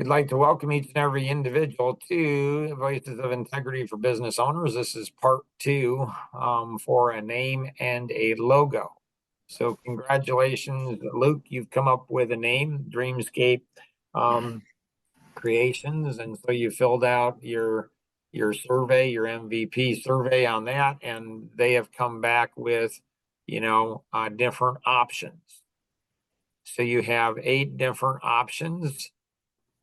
We'd like to welcome each and every individual to Voices of Integrity for Business Owners. This is part two for a name and a logo. So congratulations, Luke. You've come up with a name, Dreamscape Creations. And so you filled out your survey, your MVP survey on that, and they have come back with, different options. So you have 8 different options.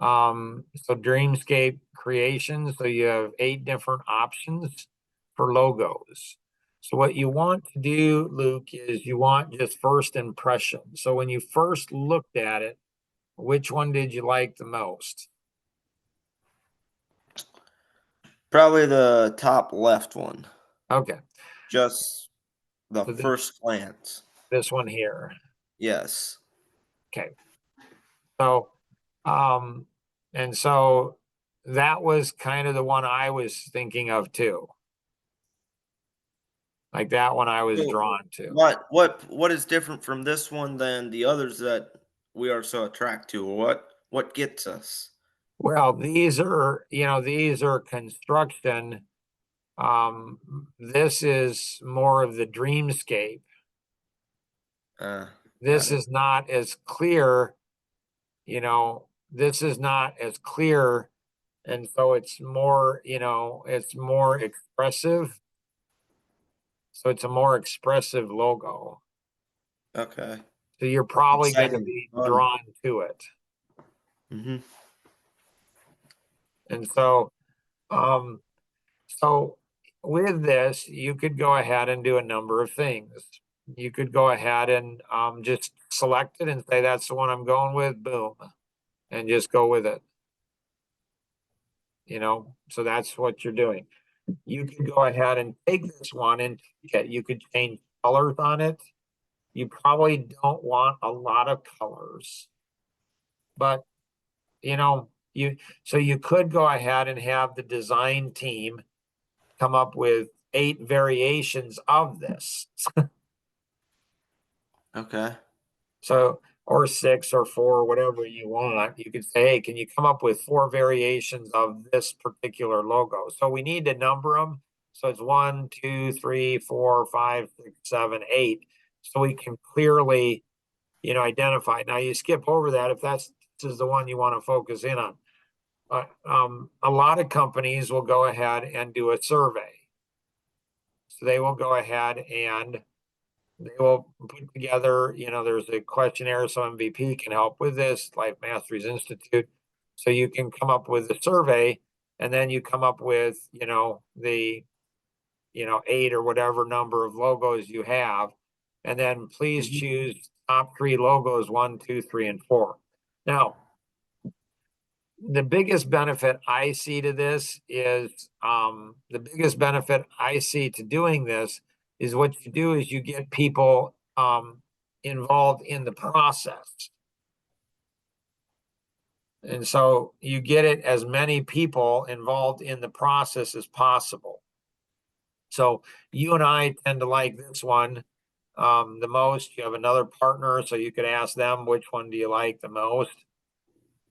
So Dreamscape Creations, so you have 8 different options for logos. So what you want to do, Luke, is you want just first impression. So when you first looked at it, which one did you like the most? Probably the top left one. Okay. Just the So first glance. this one here. Yes. Okay. So, and so that was kind of the one I was thinking of too. Like that one I was So drawn to. what is different from this one than the others that we are so attracted to? What gets us? Well, these are construction. This is more of the dreamscape. This Got it. is not as clear, this is not as clear. And so it's more, it's more expressive. So it's a more expressive logo. Okay. So you're probably going to Exciting. be Fun. drawn to it. Mm-hmm. And so with this, you could go ahead and do a number of things. You could go ahead and just select it and say, that's the one I'm going with, boom, and just go with it. So that's what you're doing. You can go ahead and take this one and you could change colors on it. You probably don't want a lot of colors, but so you could go ahead and have the design team come up with 8 variations of this. Okay. So, or 6 or 4, whatever you want. You could say, hey, can you come up with 4 variations of this particular logo? So we need to number them. So it's 1, 2, 3, 4, 5, 6, 7, 8. So we can clearly, identify. Now you skip over that if this is the one you want to focus in on. A lot of companies will go ahead and do a survey. So they will go ahead and they will put together, there's a questionnaire, so MVP can help with this, Life Masteries Institute. So you can come up with a survey and then you come up with, the, 8 or whatever number of logos you have. And then please Mm-hmm. choose top 3 logos, 1, 2, 3, and 4. Now, the biggest benefit I see to this is the biggest benefit I see to doing this is what you do is you get people involved in the process. And so you get it as many people involved in the process as possible. So you and I tend to like this one the most. You have another partner, so you could ask them which one do you like the most.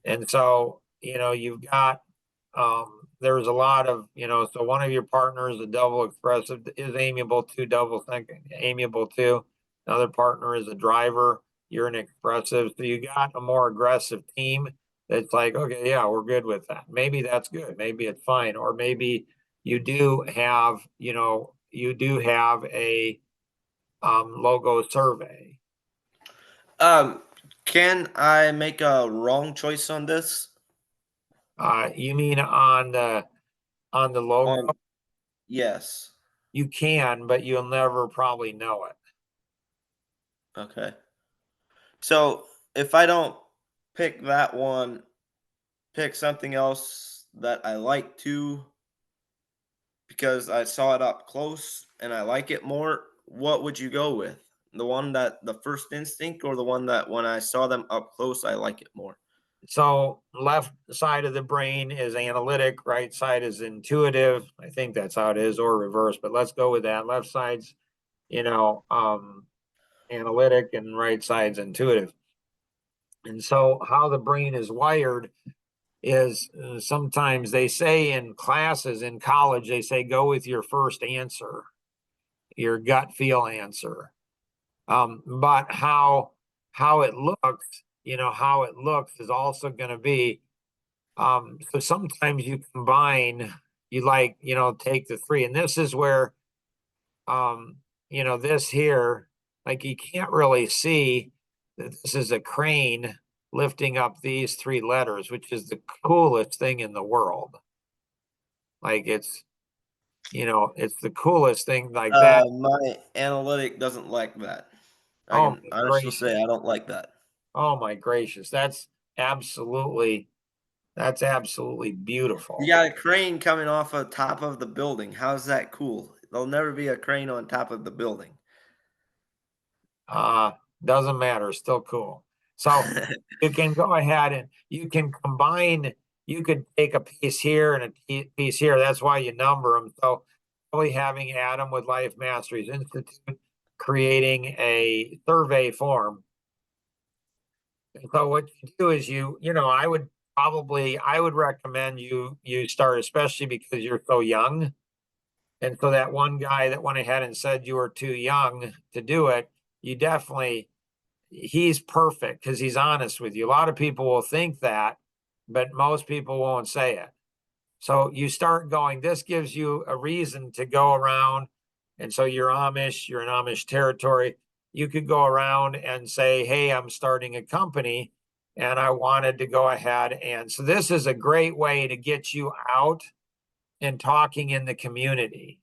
And so, you've got there's a lot of, so one of your partners, a double expressive, is amiable to, double thinking, amiable to. Another partner is a driver, you're an expressive. So you got a more aggressive team that's like, okay, yeah, we're good with that. Maybe that's good. Maybe it's fine. Or maybe you do have, a logo survey. Can I make a wrong choice on this? You mean on the logo? On yes. You can, but you'll never probably know it. Okay. So if I don't pick that one, pick something else that I like too, because I saw it up close and I like it more, what would you go with? The one that the first instinct or the one that when I saw them up close, I like it more? So left side of the brain is analytic, right side is intuitive. I think that's how it is, or reverse, but let's go with that. Left side's, analytic and right side's intuitive. And so how the brain is wired is sometimes they say in classes in college, they say, go with your first answer, your gut feel answer. But how it looks, how it looks is also going to be, so sometimes you combine, take the three, and this is where, this here, like you can't really see that this is a crane lifting up these three letters, which is the coolest thing in the world. Like it's the coolest thing like that. My analytic doesn't like that. I Oh can my honestly gracious. say I don't like that. Oh my gracious. Absolutely, that's absolutely You beautiful. got a crane coming off of top of the building. How's that cool? There'll never be a crane on top of the building. Uh, doesn't matter, still cool. So you can go ahead and you can combine, you could take a piece here and a piece here. That's why you number them. So probably having Adam with Life Masteries Institute creating a survey form. And so what you do is I would recommend you start, especially because you're so young. And so that one guy that went ahead and said you were too young to do it, you definitely, he's perfect because he's honest with you. A lot of people will think that, but most people won't say it. So you start going, this gives you a reason to go around. And so you're Amish, you're in Amish territory. You could go around and say, hey, I'm starting a company and I wanted to go ahead. And so this is a great way to get you out and talking in the community.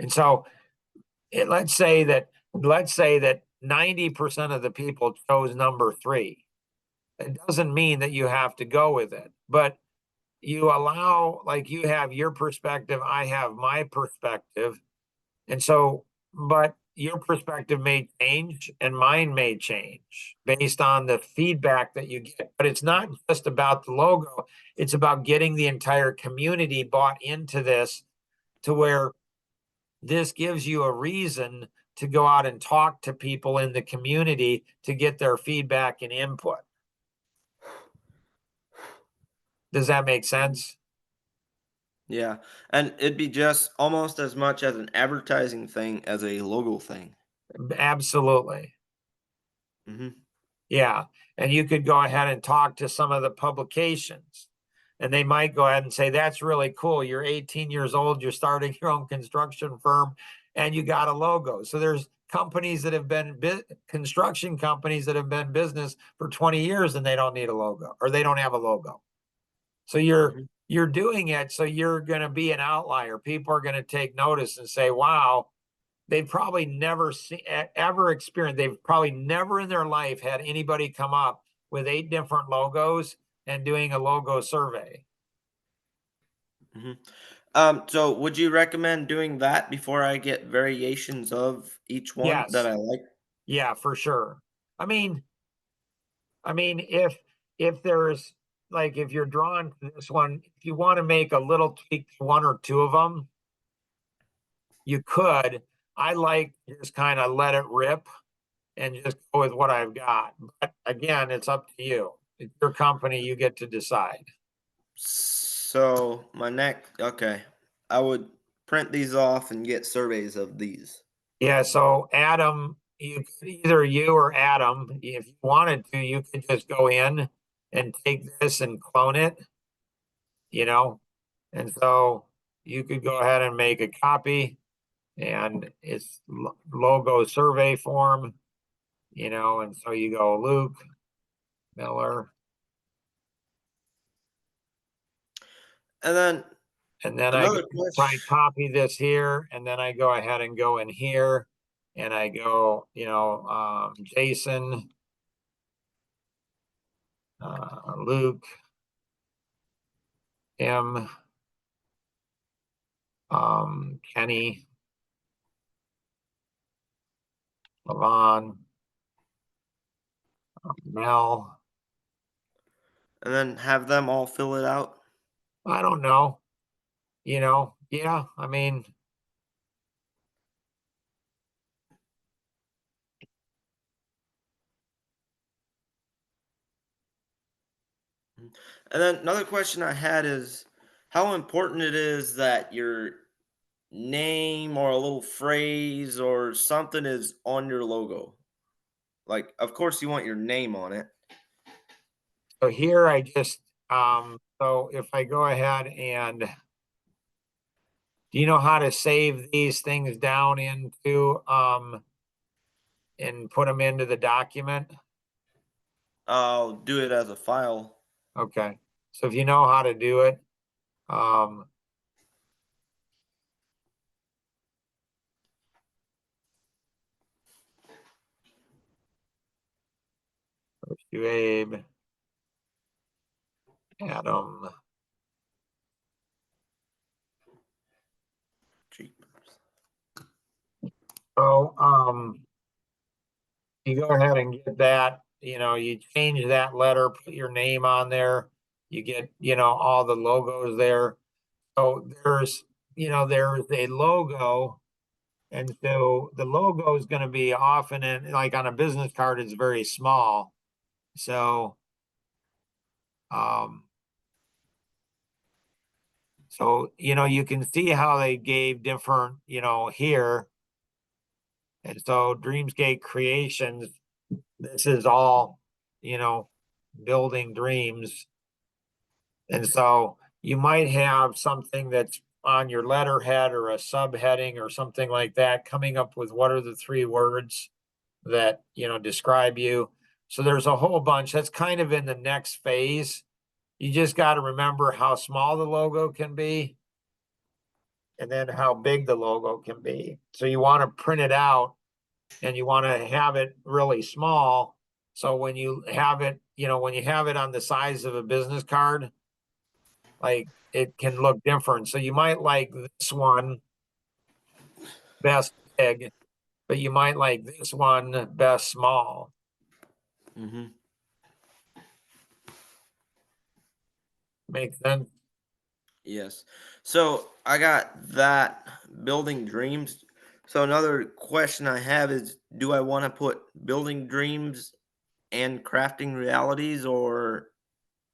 And so let's say that 90% of the people chose number three. It doesn't mean that you have to go with it, but you allow, like, you have your perspective, I have my perspective. And so, but your perspective may change and mine may change based on the feedback that you get. But it's not just about the logo, it's about getting the entire community bought into this to where this gives you a reason to go out and talk to people in the community to get their feedback and input. Does that make sense? Yeah, and it'd be just almost as much as an advertising thing as a logo thing. Absolutely. Mhm. Yeah. And you could go ahead and talk to some of the publications, and they might go ahead and say, that's really cool. You're 18 years old, you're starting your own construction firm, and you got a logo. So there's companies that have been construction companies that have been business for 20 years and they don't need a logo or they don't have a logo. So Mhm. you're doing it, so you're going to be an outlier. People are going to take notice and say, wow, they've probably never ever experienced, they've probably never in their life had anybody come up with 8 different logos and doing a logo survey. Mhm. So would you recommend doing that before I get variations of each one that Yes. I like? Yeah, for sure. I mean, if there's, like, if you're drawn to this one, if you want to make a little tweak to one or two of them, you could. I like to just kind of let it rip and just go with what I've got. But again, it's up to you. It's your company, you get to decide. So my next, okay, I would print these off and get surveys of these. Yeah, so Adam, either you or Adam, if you wanted to, you could just go in and take this and clone it, you know, and so you could go ahead and make a copy and it's logo survey form, and so you go Luke Miller, And then and then I another go try and question, copy this here, and then I go ahead and go in here and I go, Jason, Luke, M, Kenny, Levon, Mel. and then have them all fill it out. I don't know. Yeah. I mean, And then another question I had is how important it is that your name or a little phrase or something is on your logo. Like, of course, you want your name on it. So here I just, so if I go ahead and, do you know how to save these things down into, and put them into the document? I'll do it as a file. Okay, so if you know how to do it, um, let's do Abe, Adam. So, you go ahead and get that, you change that letter, put your name on there. You get, all the logos there. So there's a logo. And so the logo is going to be often in, like on a business card, it's very small. So, um, you can see how they gave different, here. And so Dreamscape Creations, this is all, you know, building dreams. And so you might have something that's on your letterhead or a subheading or something like that, coming up with what are the 3 words that, describe you. So there's a whole bunch that's kind of in the next phase. You just got to remember how small the logo can be and then how big the logo can be. So you want to print it out and you want to have it really small. So when you have it, when you have it on the size of a business card, like it can look different. So you might like this one best big, but you might like this one best small. Mm-hmm. Make sense? Yes. So I got that building dreams. So another question I have is do I want to put building dreams and crafting realities or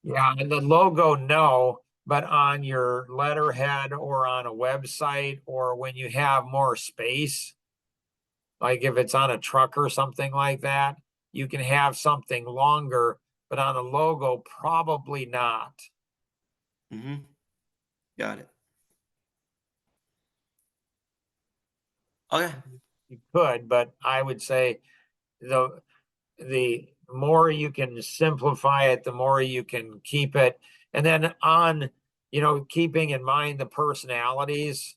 Yeah, and the logo, no, but on your letterhead or on a website or when you have more space, like if it's on a truck or something like that, you can have something longer, but on a logo, probably not. mm-hmm. Got it. Okay. You could, but I would say the more you can simplify it, the more you can keep it. And then keeping in mind the personalities,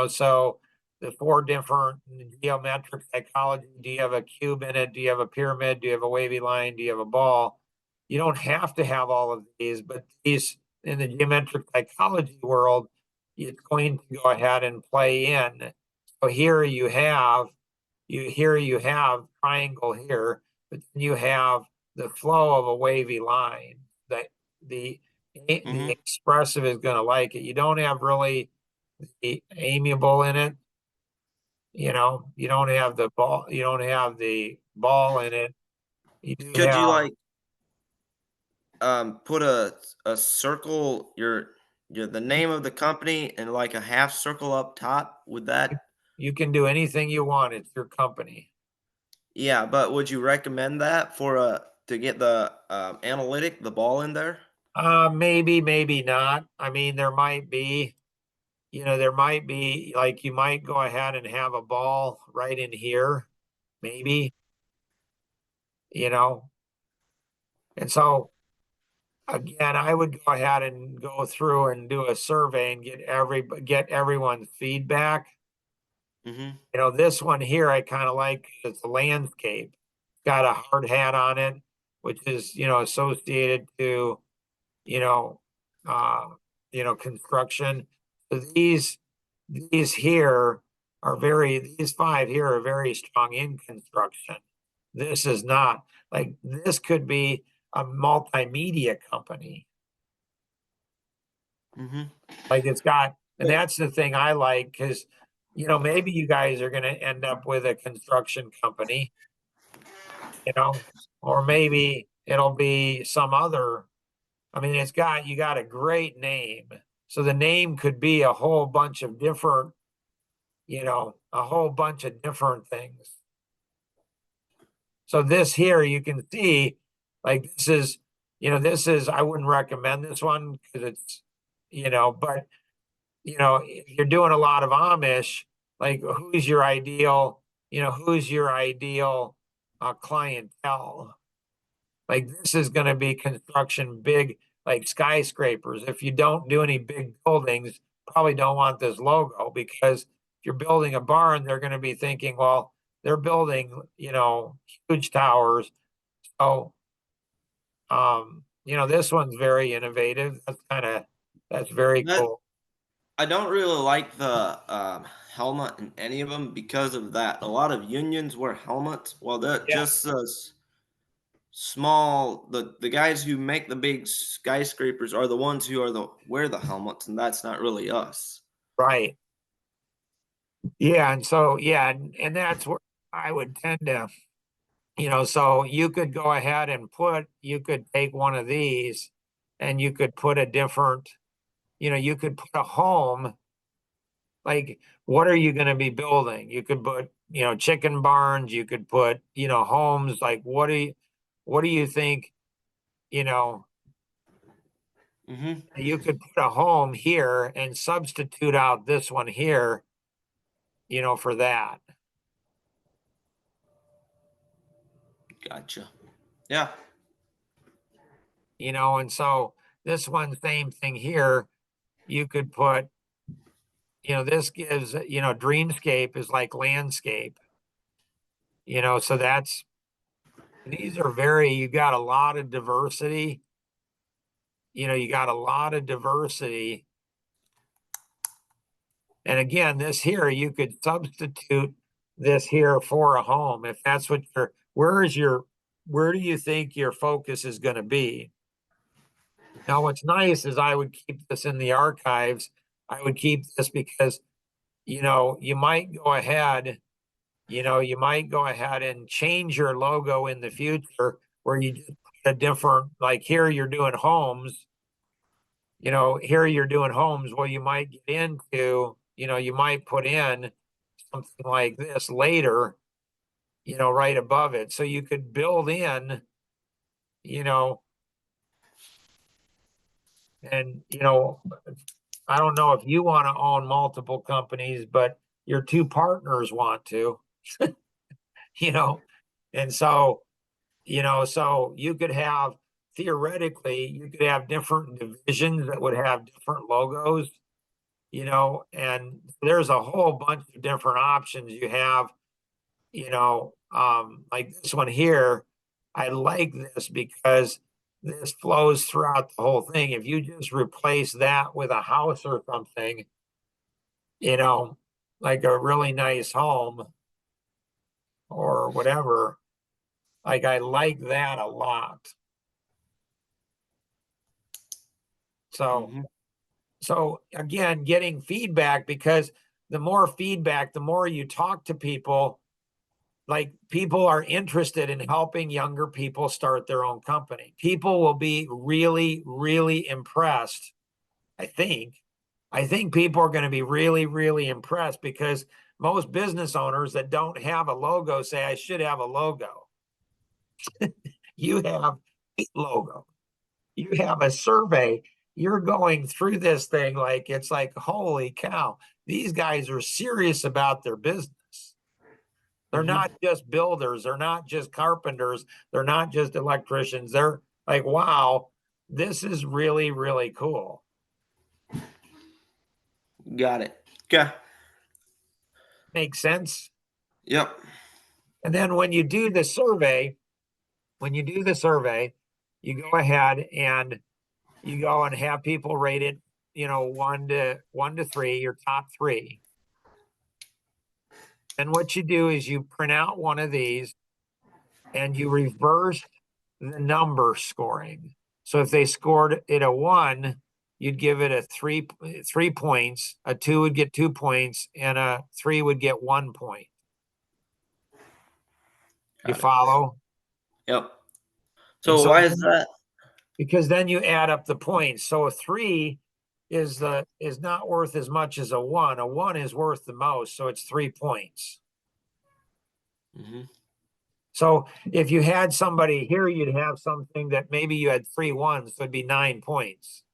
so the 4 different geometric psychology. Do you have a cube in it? Do you have a pyramid? Do you have a wavy line? Do you have a ball? You don't have to have all of these, but these in the geometric psychology world, it's going to go ahead and play in. So here you have triangle here, but then you have the flow of a wavy line that the Mm-hmm. the expressive is going to like it. You don't have really the amiable in it. You don't have the ball. You don't have the ball in it. You do Could you have. like put a circle your the name of the company and like a half circle up top with that? You can do anything you want. It's your company. Yeah, but would you recommend that for a to get the analytic, the ball in there? Maybe, maybe not. I mean, there might be like you might go ahead and have a ball right in here, maybe, you know. And so again, I would go ahead and go through and do a survey and get everyone's feedback. Mhm. This one here I kind of like 'cause it's a landscape. Got a hard hat on it, which is, associated to, you know, uh, construction. So these 5 here are very strong in construction. This is not. Like this could be a multimedia company. Mhm. Like it's got, and Wait. that's the thing I like because, maybe you guys are going to end up with a construction company, you know, or maybe it'll be some other. I mean, you got a great name. So the name could be a whole bunch of different, a whole bunch of different things. So this here, you can see, like this is, I wouldn't recommend this one because it's, but if you're doing a lot of Amish, like who's your ideal clientele? Like this is going to be construction big, like skyscrapers. If you don't do any big buildings, probably don't want this logo because if you're building a barn, they're going to be thinking, well, they're building, huge towers. So, this one's very innovative. That's very That cool. I don't really like the helmet in any of them because of that. A lot of unions wear helmets, while that Yeah, just small the guys who make the big skyscrapers are the ones who are the wear the helmets, and that's not really us. right. Yeah, and so yeah, and that's where I would tend to, so you could go ahead and you could take one of these and you could put a different, you could put a home, like what are you going to be building? You could put, chicken barns, you could put, homes, like what do you think, you know, Hmm. you could put a home here and substitute out this one here, for that. Gotcha. Yeah. And so this one, same thing here, you could put, this gives, dreamscape is like landscape, so these are you got a lot of diversity, you got a lot of diversity. And again, this here, you could substitute this here for a home if that's what where do you think your focus is going to be? Now, what's nice is I would keep this in the archives. I would keep this because, you might go ahead, you might go ahead and change your logo in the future where you just put a different, like here you're doing homes, here you're doing homes. Well, you might get into, you might put in something like this later, right above it. So you could build in, you know, and, I don't know if you want to own multiple companies, but your two partners want to, you know, and so, so you could have theoretically, you could have different divisions that would have different logos, and there's a whole bunch of different options you have, like this one here. I like this because this flows throughout the whole thing. If you just replace that with a house or something, you know, like a really nice home or whatever, like I like that a lot. So, Hmm. so again, getting feedback because the more feedback, the more you talk to people, like people are interested in helping younger people start their own company. People will be really, really impressed. I think. I think people are going to be really, really impressed because most business owners that don't have a logo say, I should have a logo. You have a logo, you have a survey. You're going through this thing like it's like, holy cow, these guys are serious about their business. They're Hmm. not just builders, they're not just carpenters, they're not just electricians. They're like, wow, this is really, really cool. Got it. Okay. Makes sense. Yep. And then when you do the survey, you go ahead and you go and have people rate it, 1 to 3, your top three. And what you do is you print out one of these and you reverse the number scoring. So if they scored it a 1, you'd give it a 3 points, a 2 would get 2 points, and a 3 would get 1 point. You Got it. follow? Yep. And So so why is that? because then you add up the points. So a 3 is not worth as much as a 1. A 1 is worth the most, so it's 3 points. Mm-hmm. So if you had somebody here, you'd have something that maybe you had 3 1s, so it'd be 9 points.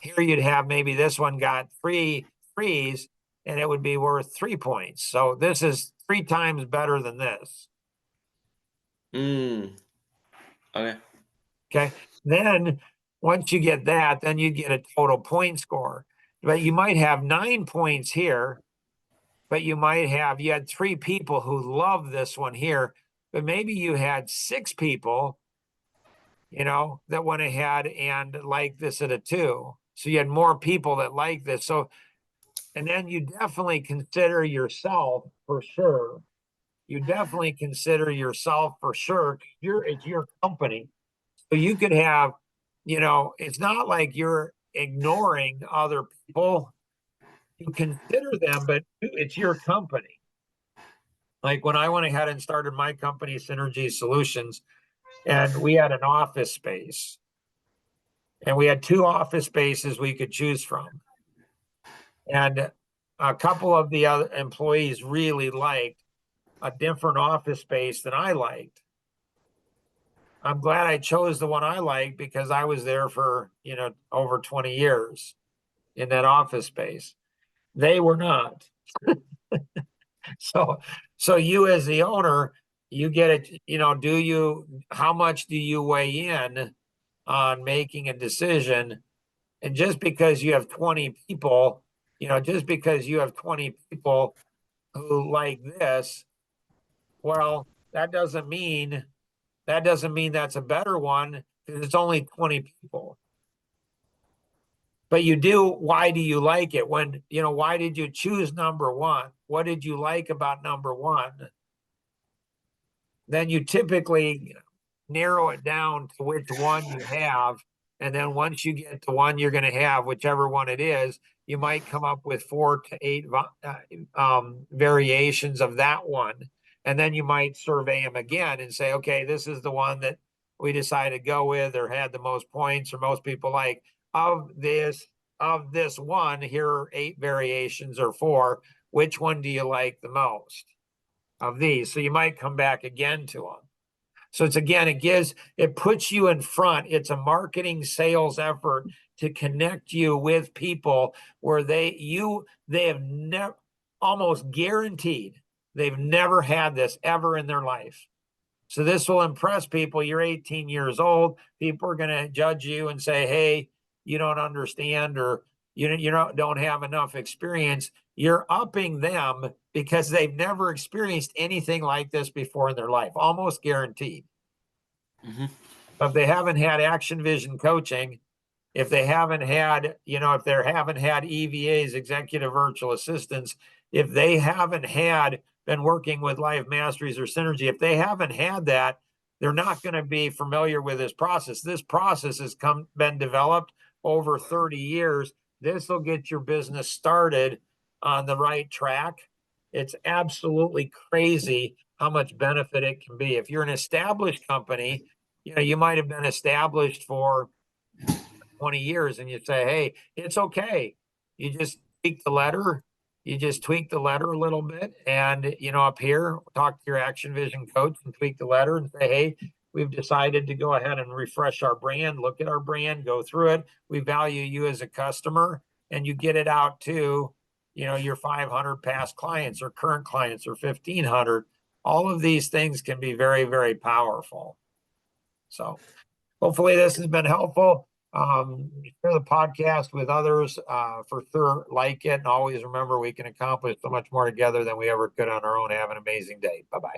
Here you'd have maybe this one got 3 3s, and it would be worth 3 points. So this is 3 times better than this. Mm. Okay. Okay. Then once you get that, then you get a total point score. But you might have 9 points here, but you had 3 people who love this one here, but maybe you had 6 people, that went ahead and liked this at a 2. So you had more people that like this. So, and then you definitely consider yourself for sure. You definitely consider yourself for sure. It's your company. So you could have, it's not like you're ignoring other people. You consider them, but it's your company. Like when I went ahead and started my company, Synergy Solutions, and we had an office space, and we had 2 office spaces we could choose from. And a couple of the other employees really liked a different office space than I liked. I'm glad I chose the one I liked because I was there for, over 20 years in that office space. They were not. So you as the owner, you get it, how much do you weigh in on making a decision? And just because you have 20 people, just because you have 20 people who like this, well, that doesn't mean that's a better one because it's only 20 people. But why do you like it? Why did you choose number 1? What did you like about number 1? Then you typically narrow it down to which one you have. And then once you get to one you're going to have, whichever one it is, you might come up with 4 to 8 variations of that one. And then you might survey them again and say, okay, this is the one that we decided to go with or had the most points or most people like. Of this one, here are 8 variations or 4. Which one do you like the most of these? So you might come back again to them. So it puts you in front. It's a marketing sales effort to connect you with people where they have never, almost guaranteed, they've never had this ever in their life. So this will impress people. You're 18 years old. People are going to judge you and say, hey, you don't understand, or don't have enough experience. You're upping them because they've never experienced anything like this before in their life, almost guaranteed. Mm-hmm. If they haven't had Action Vision coaching, if they haven't had, EVAs, executive virtual assistants, if they haven't been working with Life Masteries or Synergy, if they haven't had that, they're not going to be familiar with this process. This process has been developed over 30 years. This will get your business started on the right track. It's absolutely crazy how much benefit it can be. If you're an established company, you might have been established for 20 years and you say, hey, it's okay. You just tweak the letter. You just tweak the letter a little bit. And, up here, talk to your Action Vision coach and tweak the letter and say, hey, we've decided to go ahead and refresh our brand, look at our brand, go through it. We value you as a customer, and you get it out to, your 500 past clients or current clients or 1,500. All of these things can be very, very powerful. So hopefully this has been helpful. Share the podcast with others, for sure. Like it, and always remember we can accomplish so much more together than we ever could on our own. Have an amazing day. Bye-bye.